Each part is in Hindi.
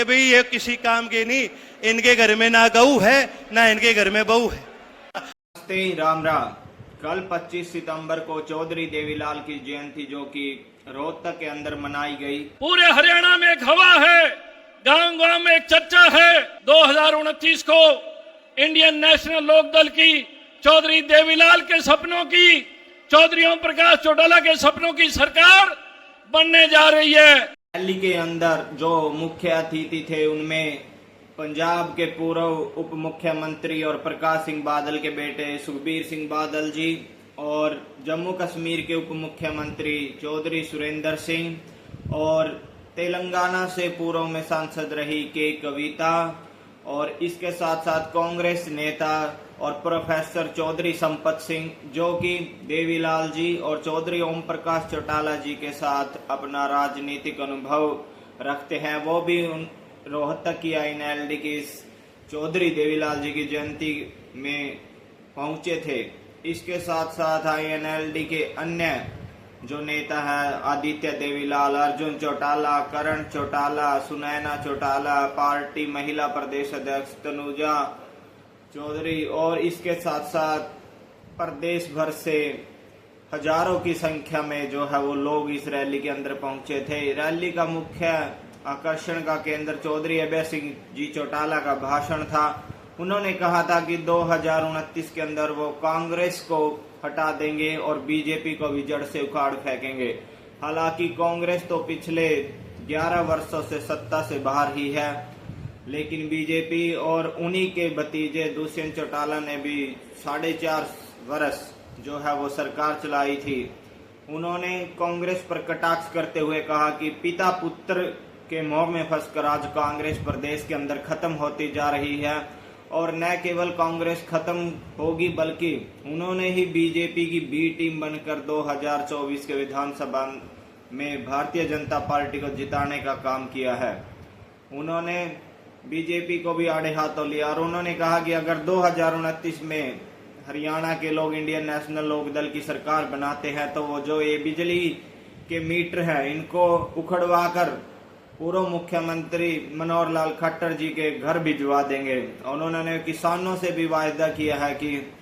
कि भाई ये किसी काम के नहीं, इनके घर में ना गऊ है ना इनके घर में बहू है। राम राम। कल 25 सितंबर को चौधरी देवीलाल की जयंती जो कि रोहतक के अंदर मनाई गई। पूरे हरियाणा में एक हवा है, गांव गांव में एक चर्चा है। 2029 को इंडियन नेशनल लोकदल की चौधरी देवीलाल के सपनों की, चौधरी ओम प्रकाश चौटाला के सपनों की सरकार बनने जा रही है। रैली के अंदर जो मुख्य अतिथि थे उनमें पंजाब के पूर्व उप मुख्यमंत्री और प्रकाश सिंह बादल के बेटे सुखबीर सिंह बादल जी और जम्मू कश्मीर के उप मुख्यमंत्री चौधरी सुरेंद्र सिंह और तेलंगाना से पूर्व में सांसद रही के कविता और इसके साथ साथ कांग्रेस नेता और प्रोफेसर चौधरी संपत सिंह जो कि देवीलाल जी और चौधरी ओम प्रकाश चौटाला जी के साथ अपना राजनीतिक अनुभव रखते हैं, वो भी रोहतक की INLD की इस चौधरी देवीलाल जी की जयंती में पहुंचे थे। इसके साथ साथ INLD के अन्य जो नेता है आदित्य देवीलाल, अर्जुन चौटाला, करण चौटाला, सुनैना चौटाला, पार्टी महिला प्रदेश अध्यक्ष तनुजा चौधरी और इसके साथ साथ प्रदेश भर से हजारों की संख्या में जो है वो लोग इस रैली के अंदर पहुंचे थे। रैली का मुख्य आकर्षण का केंद्र चौधरी अभय सिंह जी चौटाला का भाषण था। उन्होंने कहा था कि 2029 के अंदर वो कांग्रेस को हटा देंगे और बीजेपी को भी जड़ से उखाड़ फेंकेंगे। हालांकि कांग्रेस तो पिछले 11 वर्षों से सत्ता से बाहर ही है, लेकिन बीजेपी और उन्हीं के भतीजे दुष्यंत चौटाला ने भी 4.5 वर्ष जो है वो सरकार चलाई थी। उन्होंने कांग्रेस पर कटाक्ष करते हुए कहा कि पिता पुत्र के मोह में फंसकर आज कांग्रेस प्रदेश के अंदर खत्म होती जा रही है और न केवल कांग्रेस खत्म होगी बल्कि उन्होंने ही बीजेपी की बी टीम बनकर 2024 के विधानसभा में भारतीय जनता पार्टी को जिताने का काम किया है। उन्होंने बीजेपी को भी आड़े हाथों लिया और उन्होंने कहा कि अगर 2029 में हरियाणा के लोग इंडियन नेशनल लोकदल की सरकार बनाते हैं तो वो जो ये बिजली के मीटर है इनको उखड़वा कर पूर्व मुख्यमंत्री मनोहर लाल खट्टर जी के घर भिजवा देंगे। और उन्होंने किसानों से भी वायदा किया है कि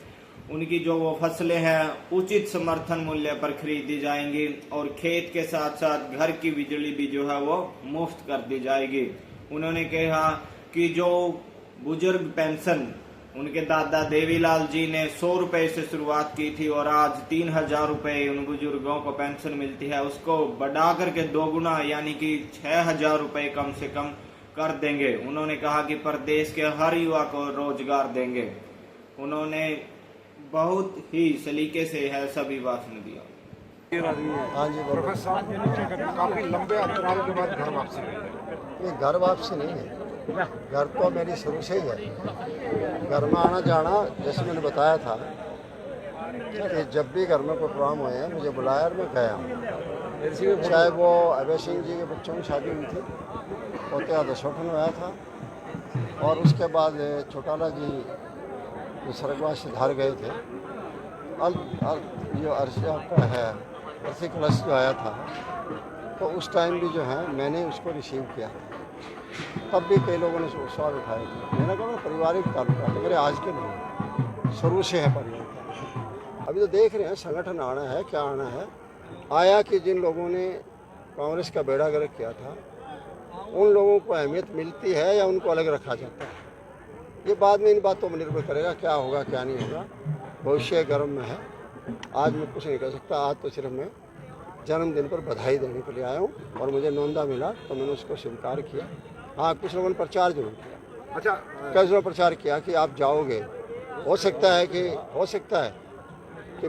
उनकी जो वो फसलें हैं उचित समर्थन मूल्य पर खरीदी जाएंगी और खेत के साथ साथ घर की बिजली भी जो है वो मुफ्त कर दी जाएगी। उन्होंने कहा कि जो बुजुर्ग पेंशन उनके दादा देवीलाल जी ने 100 रुपए से शुरुआत की थी और आज 3000 रुपए उन बुजुर्गों को पेंशन मिलती है, उसको बढ़ा करके 2 गुना यानी कि 6000 रुपए कम से कम कर देंगे। उन्होंने कहा कि प्रदेश के हर युवा को रोजगार देंगे। उन्होंने बहुत ही सलीके से है सभी भाषण दिया। हाँ जी, काफी लंबे अंतराल के बाद घर वापसी हुई। ये घर वापसी नहीं है, घर तो मेरी शुरू से ही है। घर में आना जाना जैसे मैंने बताया था कि जब भी घर में कोई प्रोग्राम हुए हैं मुझे बुलाया और मैं गया। चाहे वो अभय सिंह जी के बच्चों की शादी हुई थी, पोते दशोठन में आया था और उसके बाद चौटाला जी जो स्वर्गवास से धार गए थे, जो अर्शी आपका है अर्थी कलश जो आया था तो उस टाइम भी जो है मैंने उसको रिसीव किया। तब भी कई लोगों ने सवाल उठाए थे। मैंने कहा पारिवारिक ताल्लुक है, मेरे आज के नहीं, शुरू से है परिवार। अभी तो देख रहे हैं संगठन आना है, क्या आना है। आया कि जिन लोगों ने कांग्रेस का बेड़ा गर्क किया था उन लोगों को अहमियत मिलती है या उनको अलग रखा जाता है, ये बाद में इन बातों पर निर्भर करेगा क्या होगा क्या नहीं होगा। भविष्य गर्म में है, आज मैं कुछ नहीं कर सकता। आज तो सिर्फ मैं जन्मदिन पर बधाई देने के लिए आया हूँ और मुझे नौंदा मिला तो मैंने उसको स्वीकार किया। हाँ, कुछ लोगों ने प्रचार जरूर किया। अच्छा, कई लोगों ने प्रचार किया कि आप जाओगे, हो सकता है कि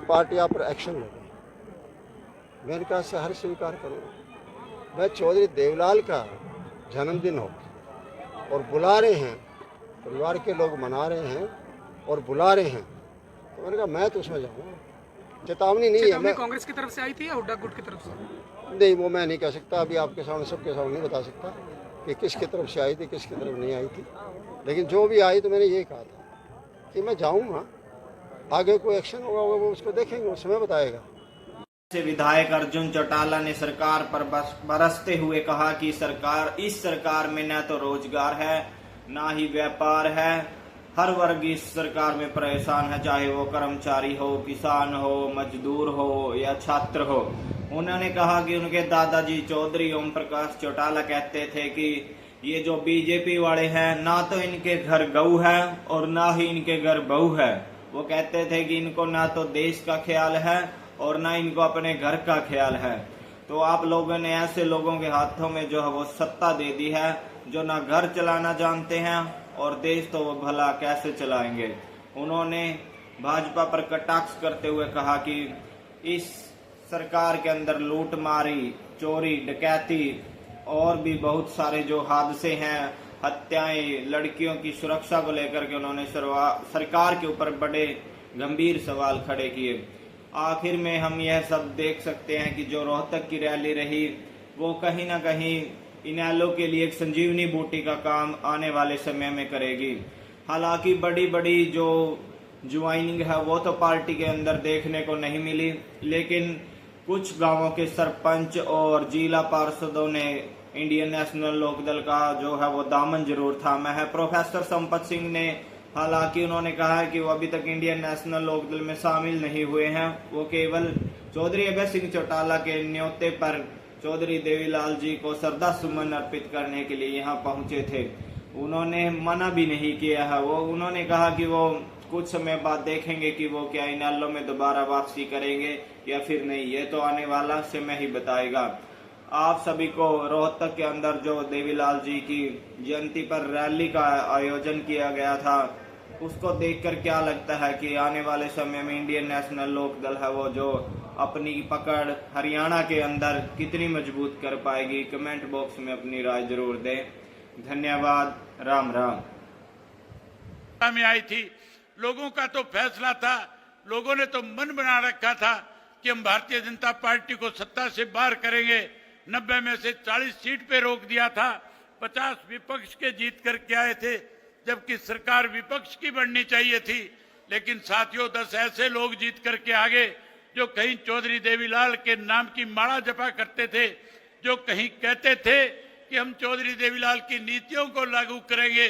पार्टी आप पर एक्शन लेगी। मैंने कहा से हर स्वीकार करूँगा। मैं चौधरी देवीलाल का जन्मदिन हो और बुला रहे हैं, परिवार के लोग मना रहे हैं और बुला रहे हैं, तो मैंने कहा मैं तो उसमें जाऊँगा। चेतावनी नहीं है। मैं कांग्रेस की तरफ से आई थी या हुड्डा गुट की तरफ से? नहीं, वो मैं नहीं कह सकता अभी आपके सामने, सबके सामने नहीं बता सकता कि किसकी तरफ से आई थी किसकी तरफ नहीं आई थी। लेकिन जो भी आई तो मैंने ये कहा था कि मैं जाऊँगा, आगे कोई एक्शन होगा वो उसको देखेंगे, वो समय बताएगा। से विधायक अर्जुन चौटाला ने सरकार पर बरसते हुए कहा कि इस सरकार में न तो रोजगार है ना ही व्यापार है। हर वर्ग इस सरकार में परेशान है, चाहे वो कर्मचारी हो, किसान हो, मजदूर हो या छात्र हो। उन्होंने कहा कि उनके दादाजी चौधरी ओम प्रकाश चौटाला कहते थे कि ये जो बीजेपी वाले हैं ना तो इनके घर गऊ है और ना ही इनके घर बहू है। वो कहते थे कि इनको ना तो देश का ख्याल है और ना इनको अपने घर का ख्याल है। तो आप लोगों ने ऐसे लोगों के हाथों में जो है वो सत्ता दे दी है जो ना घर चलाना जानते हैं और देश तो वो भला कैसे चलाएंगे। उन्होंने भाजपा पर कटाक्ष करते हुए कहा कि इस सरकार के अंदर लूटमारी, चोरी, डकैती और भी बहुत सारे जो हादसे हैं, हत्याएं, लड़कियों की सुरक्षा को लेकर के उन्होंने सरकार के ऊपर बड़े गंभीर सवाल खड़े किए। आखिर में हम यह सब देख सकते हैं कि जो रोहतक की रैली रही वो कहीं ना कहीं इनेलो के लिए एक संजीवनी बूटी का काम आने वाले समय में करेगी। हालांकि बड़ी बड़ी जो ज्वाइनिंग है वो तो पार्टी के अंदर देखने को नहीं मिली, लेकिन कुछ गांवों के सरपंच और जिला पार्षदों ने इंडियन नेशनल लोकदल का जो है वो दामन जरूर थामा है। प्रोफेसर संपत सिंह ने हालांकि उन्होंने कहा है कि वो अभी तक इंडियन नेशनल लोकदल में शामिल नहीं हुए हैं, वो केवल चौधरी अभय सिंह चौटाला के न्योते पर चौधरी देवीलाल जी को श्रद्धा सुमन अर्पित करने के लिए यहाँ पहुंचे थे। उन्होंने मना भी नहीं किया है। उन्होंने कहा कि वो कुछ समय बाद देखेंगे कि वो क्या इनेलो में दोबारा वापसी करेंगे या फिर नहीं, ये तो आने वाला समय ही बताएगा। आप सभी को रोहतक के अंदर जो देवीलाल जी की जयंती पर रैली का आयोजन किया गया था उसको देखकर क्या लगता है कि आने वाले समय में इंडियन नेशनल लोकदल है वो जो अपनी पकड़ हरियाणा के अंदर कितनी मजबूत कर पाएगी? कमेंट बॉक्स में अपनी राय जरूर दें। धन्यवाद। राम राम। में आई थी, लोगों का तो फैसला था, लोगों ने तो मन बना रखा था कि हम भारतीय जनता पार्टी को सत्ता से बाहर करेंगे। 90 में से 40 सीट पे रोक दिया था, 50 विपक्ष के जीत करके आए थे, जबकि सरकार विपक्ष की बननी चाहिए थी। लेकिन साथियों 10 ऐसे लोग जीत करके आगे जो कहीं चौधरी देवीलाल के नाम की माला जपा करते थे, जो कहीं कहते थे कि हम चौधरी देवीलाल की नीतियों को लागू करेंगे,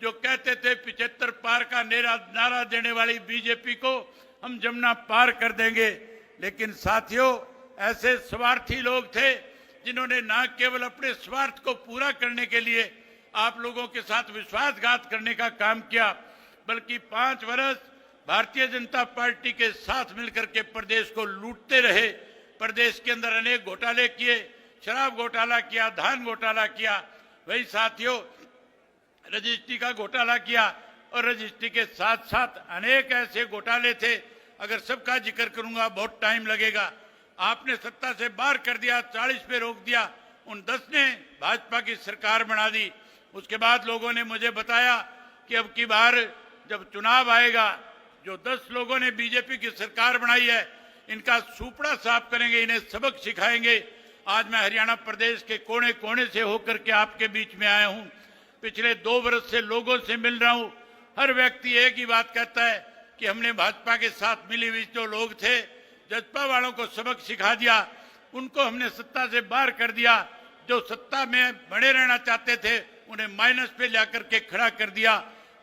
जो कहते थे 75 पार का नारा देने वाली बीजेपी को हम जमुना पार कर देंगे। लेकिन साथियों ऐसे स्वार्थी लोग थे जिन्होंने न केवल अपने स्वार्थ को पूरा करने के लिए आप लोगों के साथ विश्वासघात करने का काम किया, बल्कि 5 वर्ष भारतीय जनता पार्टी के साथ मिलकर के प्रदेश को लूटते रहे। प्रदेश के अंदर अनेक घोटाले किए, शराब घोटाला किया, धान घोटाला किया, वही साथियों रजिस्ट्री का घोटाला किया और रजिस्ट्री के साथ साथ अनेक ऐसे घोटाले थे, अगर सबका जिक्र करूंगा बहुत टाइम लगेगा। आपने सत्ता से बाहर कर दिया, 40 पे रोक दिया, उन 10 ने भाजपा की सरकार बना दी। उसके बाद लोगों ने मुझे बताया कि अब की बार जब चुनाव आएगा, जो 10 लोगों ने बीजेपी की सरकार बनाई है इनका सूपड़ा साफ करेंगे, इन्हें सबक सिखाएंगे। आज मैं हरियाणा प्रदेश के कोने कोने से होकर के आपके बीच में आया हूं। पिछले 2 वर्ष से लोगों से मिल रहा हूं। हर व्यक्ति एक ही बात कहता है कि हमने भाजपा के साथ मिली हुई जो लोग थे, जजपा वालों को सबक सिखा दिया, उनको हमने सत्ता से बाहर कर दिया। जो सत्ता में बने रहना चाहते थे उन्हें माइनस पे लाकर के खड़ा कर दिया।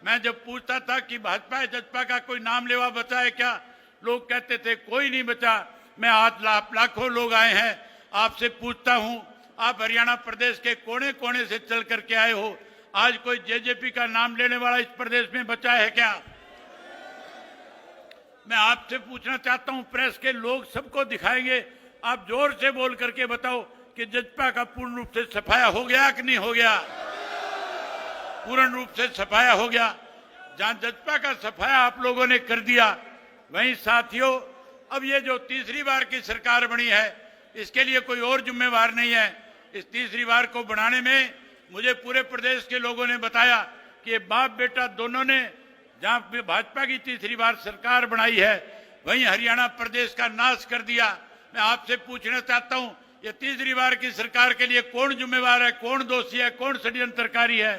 मैं जब पूछता था कि भाजपा जजपा का कोई नाम लेवा बचा है क्या, लोग कहते थे कोई नहीं बचा। मैं आज लाखों लोग आए हैं, आपसे पूछता हूं, आप हरियाणा प्रदेश के कोने कोने से चल करके आए हो, आज कोई जेजेपी का नाम लेने वाला इस प्रदेश में बचा है क्या? मैं आपसे पूछना चाहता हूं, प्रेस के लोग सबको दिखाएंगे, आप जोर से बोल करके बताओ कि जजपा का पूर्ण रूप से सफाया हो गया कि नहीं हो गया? पूर्ण रूप से सफाया हो गया। जहां जजपा का सफाया आप लोगों ने कर दिया, वहीं साथियों अब ये जो तीसरी बार की सरकार बनी है इसके लिए कोई और जिम्मेवार नहीं है। इस तीसरी बार को बनाने में मुझे पूरे प्रदेश के लोगों ने बताया कि बाप बेटा दोनों ने जहां भाजपा की तीसरी बार सरकार बनाई है वहीं हरियाणा प्रदेश का नाश कर दिया। मैं आपसे पूछना चाहता हूं, ये तीसरी बार की सरकार के लिए कौन जिम्मेवार है, कौन दोषी है, कौन षड्यंत्रकारी है?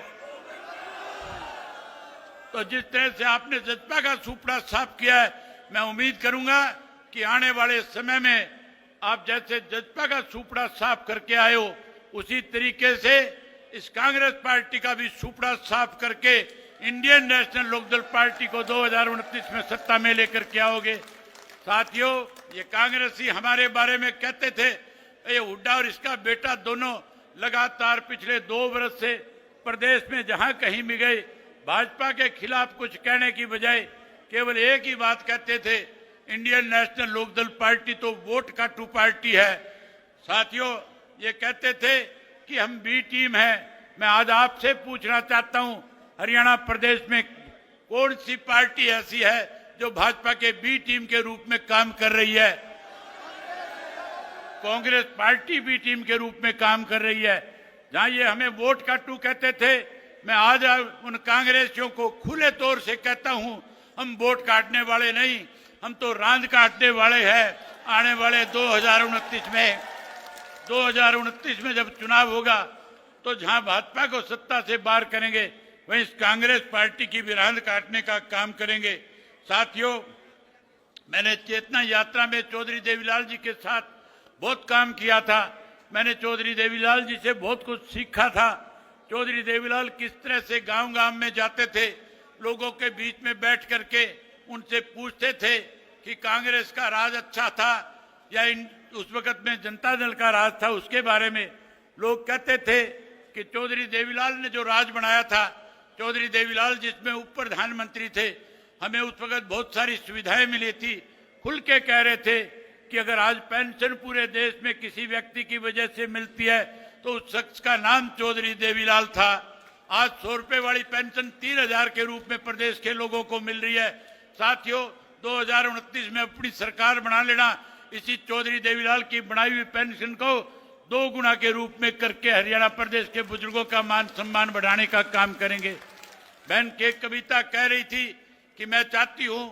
तो जिस तरह से आपने जजपा का सुपड़ा साफ किया है, मैं उम्मीद करूंगा कि आने वाले समय में आप जैसे जजपा का सुपड़ा साफ करके आए हो, उसी तरीके से इस कांग्रेस पार्टी का भी सुपड़ा साफ करके इंडियन नेशनल लोकदल पार्टी को 2029 में सत्ता में लेकर के आओगे। साथियों, ये कांग्रेसी हमारे बारे में कहते थे, ये हुड्डा और इसका बेटा दोनों लगातार पिछले 2 वर्ष से प्रदेश में जहां कहीं भी गए, भाजपा के खिलाफ कुछ कहने की बजाय केवल एक ही बात कहते थे, इंडियन नेशनल लोकदल पार्टी तो वोट काटू पार्टी है। साथियों, ये कहते थे कि हम बी टीम है। मैं आज आपसे पूछना चाहता हूं, हरियाणा प्रदेश में कौन सी पार्टी ऐसी है जो भाजपा के बी टीम के रूप में काम कर रही है? कांग्रेस पार्टी बी टीम के रूप में काम कर रही है। जहां ये हमें वोट काटू कहते थे, मैं आज उन कांग्रेसियों को खुले तौर से कहता हूं, हम वोट काटने वाले नहीं, हम तो रांद काटने वाले हैं। आने वाले 2029 में जब चुनाव होगा तो जहां भाजपा को सत्ता से बाहर करेंगे, वहीं इस कांग्रेस पार्टी की भी रांद काटने का काम करेंगे। साथियों, मैंने चेतना यात्रा में चौधरी देवीलाल जी के साथ बहुत काम किया था। मैंने चौधरी देवीलाल जी से बहुत कुछ सीखा था। चौधरी देवीलाल किस तरह से गांव-गांव में जाते थे, लोगों के बीच में बैठ करके उनसे पूछते थे कि कांग्रेस का राज अच्छा था या उस वक्त में जनता दल का राज था। उसके बारे में लोग कहते थे कि चौधरी देवीलाल ने जो राज बनाया था, चौधरी देवीलाल जिसमें उप प्रधानमंत्री थे, हमें उस वक्त बहुत सारी सुविधाएं मिली थी। खुल के कह रहे थे कि अगर आज पेंशन पूरे देश में किसी व्यक्ति की वजह से मिलती है तो उस शख्स का नाम चौधरी देवीलाल था। आज 100 रुपए वाली पेंशन 3000 के रूप में प्रदेश के लोगों को मिल रही है। साथियों, 2029 में अपनी सरकार बना लेना, इसी चौधरी देवीलाल की बनाई हुई पेंशन को 2 गुना के रूप में करके हरियाणा प्रदेश के बुजुर्गों का मान सम्मान बढ़ाने का काम करेंगे। बहन के कविता कह रही थी कि मैं चाहती हूं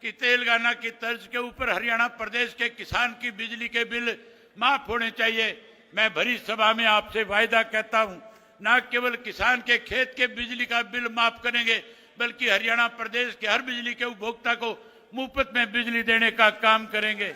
कि तेलंगाना की तर्ज के ऊपर हरियाणा प्रदेश के किसान की बिजली के बिल माफ होने चाहिए। मैं भरी सभा में आपसे वायदा कहता हूं, न केवल किसान के खेत के बिजली का बिल माफ करेंगे, बल्कि हरियाणा प्रदेश के हर बिजली के उपभोक्ता को मुफ्त में बिजली देने का काम करेंगे।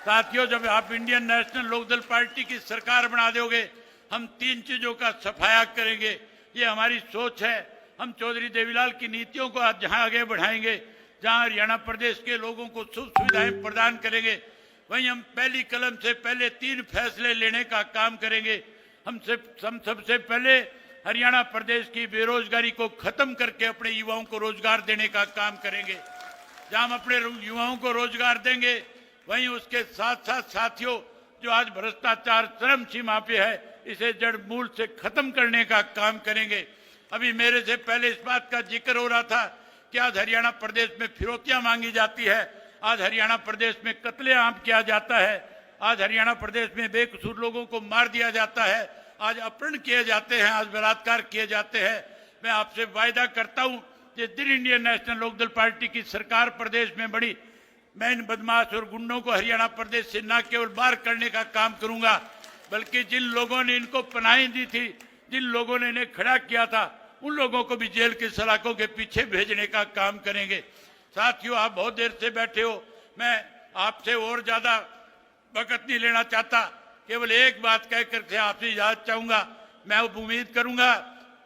साथियों, जब आप इंडियन नेशनल लोकदल पार्टी की सरकार बना दोगे, हम 3 चीजों का सफाया करेंगे। ये हमारी सोच है। हम चौधरी देवीलाल की नीतियों को जहां आगे बढ़ाएंगे, जहां हरियाणा प्रदेश के लोगों को सुख सुविधाएं प्रदान करेंगे, वहीं हम पहली कलम से पहले 3 फैसले लेने का काम करेंगे। हम सबसे पहले हरियाणा प्रदेश की बेरोजगारी को खत्म करके अपने युवाओं को रोजगार देने का काम करेंगे। जहां हम अपने युवाओं को रोजगार देंगे, वहीं उसके साथ साथ साथियों, जो आज भ्रष्टाचार चरम सीमा पे है, इसे जड़ मूल से खत्म करने का काम करेंगे। अभी मेरे से पहले इस बात का जिक्र हो रहा था कि आज हरियाणा प्रदेश में फिरौतियां मांगी जाती है, आज हरियाणा प्रदेश में कत्लेआम किया जाता है, आज हरियाणा प्रदेश में बेकसूर लोगों को मार दिया जाता है, आज अपहरण किए जाते हैं, आज बलात्कार किए जाते हैं। मैं आपसे वायदा करता हूं कि दिन इंडियन नेशनल लोकदल पार्टी की सरकार प्रदेश में बड़ी, मैं इन बदमाश और गुंडों को हरियाणा प्रदेश से न केवल बाहर करने का काम करूंगा, बल्कि जिन लोगों ने इनको पनाही दी थी, जिन लोगों ने इन्हें खड़ा किया था, उन लोगों को भी जेल की सलाखों के पीछे भेजने का काम करेंगे। साथियों, आप बहुत देर से बैठे हो, मैं आपसे और ज्यादा वक्त नहीं लेना चाहता। केवल एक बात कहकर के आपसे इजाजत चाहूंगा। मैं उम्मीद करूंगा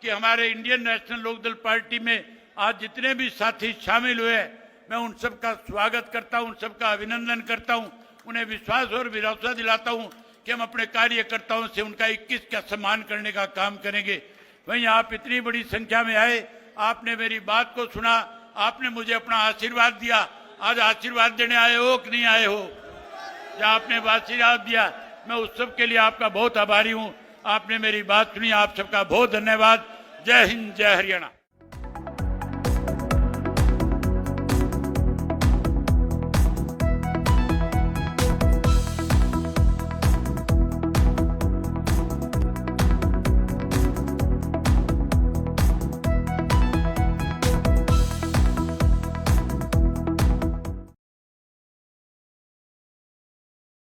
कि हमारे इंडियन नेशनल लोकदल पार्टी में आज जितने भी साथी शामिल हुए हैं, मैं उन सबका स्वागत करता हूं, उन सबका अभिनंदन करता हूं, उन्हें विश्वास और भरोसा दिलाता हूं कि हम अपने कार्यकर्ताओं से उनका 21 का सम्मान करने का काम करेंगे। वहीं आप इतनी बड़ी संख्या में आए, आपने मेरी बात को सुना, आपने मुझे अपना आशीर्वाद दिया। आज आशीर्वाद देने आए हो कि नहीं आए हो? जहां आपने आशीर्वाद दिया, मैं उस सब के लिए आपका बहुत आभारी हूं। आपने मेरी बात सुनी, आप सबका बहुत धन्यवाद। जय हिंद, जय हरियाणा।